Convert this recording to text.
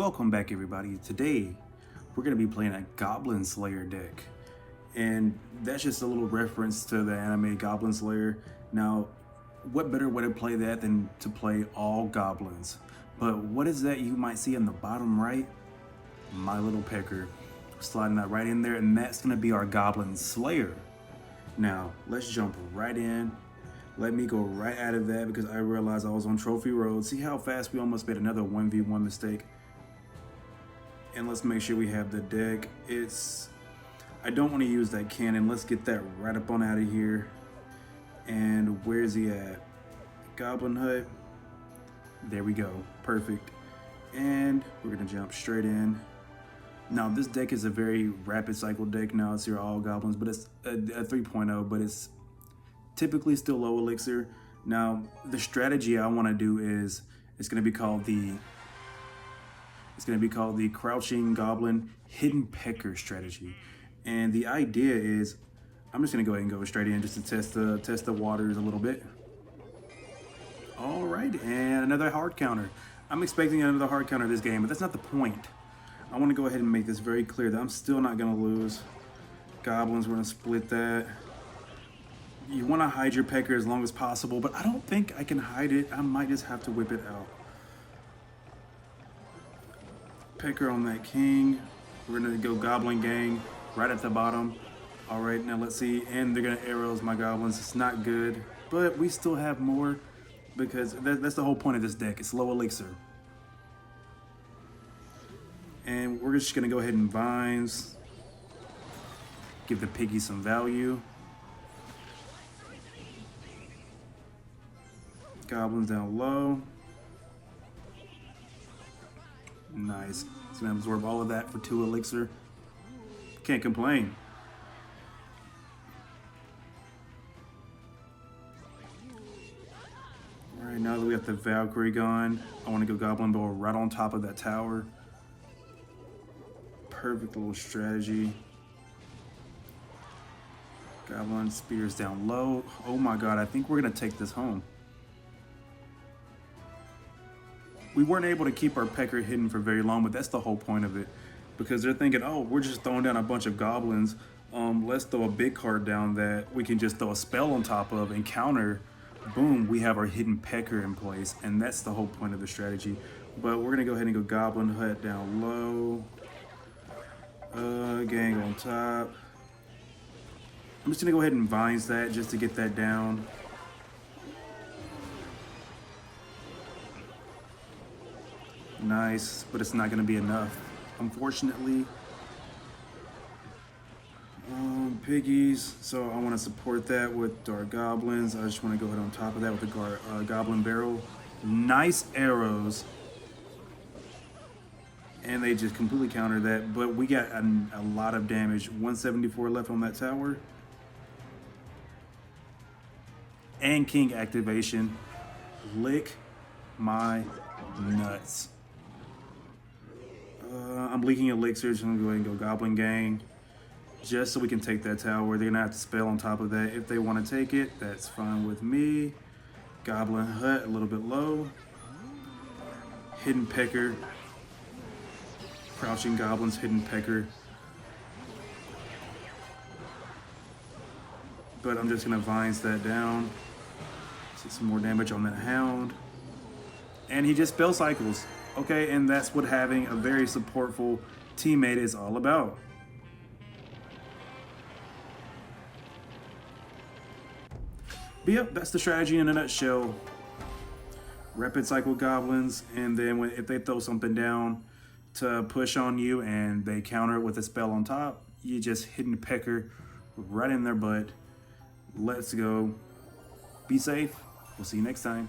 Welcome back, everybody. Today we're going to be playing a Goblin Slayer deck, and that's just a little reference to the anime Goblin Slayer. Now, what better way to play that than to play all goblins? But what is that you might see in the bottom right? My little Pekker. Sliding that right in there, and that's going to be our Goblin Slayer. Now, let's jump right in. Let me go right out of that because I realized I was on Trophy Road. See how fast we almost made another 1v1 mistake? And let's make sure we have the deck. I don't want to use that cannon. Let's get that right up on out of here. And where's he at? Goblin Hut. There we go. Perfect. And we're going to jump straight in. Now, this deck is a very rapid cycle deck. Now, it's your all goblins, but it's a 3.0, but it's typically still low elixir. Now, the strategy I want to do is it's going to be called the Crouching Goblin Hidden Pekker strategy. And the idea is, I'm just going to go ahead and go straight in just to test the waters a little bit. All right, and another hard counter. I'm expecting another hard counter this game, but that's not the point. I want to go ahead and make this very clear that I'm still not going to lose. Goblins, we're going to split that. You want to hide your Pekker as long as possible, but I don't think I can hide it. I might just have to whip it out. Pekker on that king. We're going to go Goblin Gang right at the bottom. All right, now let's see. And they're going to arrows my goblins. It's not good, but we still have more because that's the whole point of this deck. It's low elixir. And we're just going to go ahead and vines. Give the piggy some value. Goblins down low. Nice. It's going to absorb all of that for 2 elixir. Can't complain. Alright, now that we have the Valkyrie gone, I want to go Goblin Ball right on top of that tower. Perfect little strategy. Goblin spears down low. Oh my god, I think we're going to take this home. We weren't able to keep our Pekker hidden for very long, but that's the whole point of it. Because they're thinking, oh, we're just throwing down a bunch of goblins. Let's throw a big card down that we can just throw a spell on top of and counter. Boom, we have our hidden Pekker in place. And that's the whole point of the strategy. But we're going to go ahead and go Goblin Hut down low. Gang on top. I'm just going to go ahead and vines that just to get that down. Nice, but it's not going to be enough, unfortunately. Piggies, so I want to support that with our goblins. I just want to go ahead on top of that with the goblin barrel. Nice arrows. And they just completely counter that, but we got a lot of damage. 174 left on that tower. And king activation. Lick my nuts. I'm leaking elixir, so I'm going to go ahead and go Goblin Gang. Just so we can take that tower. They're going to have to spell on top of that. If they want to take it, that's fine with me. Goblin Hut a little bit low. Hidden Pekker. Crouching Goblins, Hidden Pekker. But I'm just going to vines that down. See some more damage on that Hound. And he just spell cycles. Okay, and that's what having a very supportful teammate is all about. But yep, that's the strategy in a nutshell. Rapid cycle goblins, and then if they throw something down to push on you and they counter it with a spell on top, you just hidden Pekker right in their butt. Let's go. Be safe. We'll see you next time.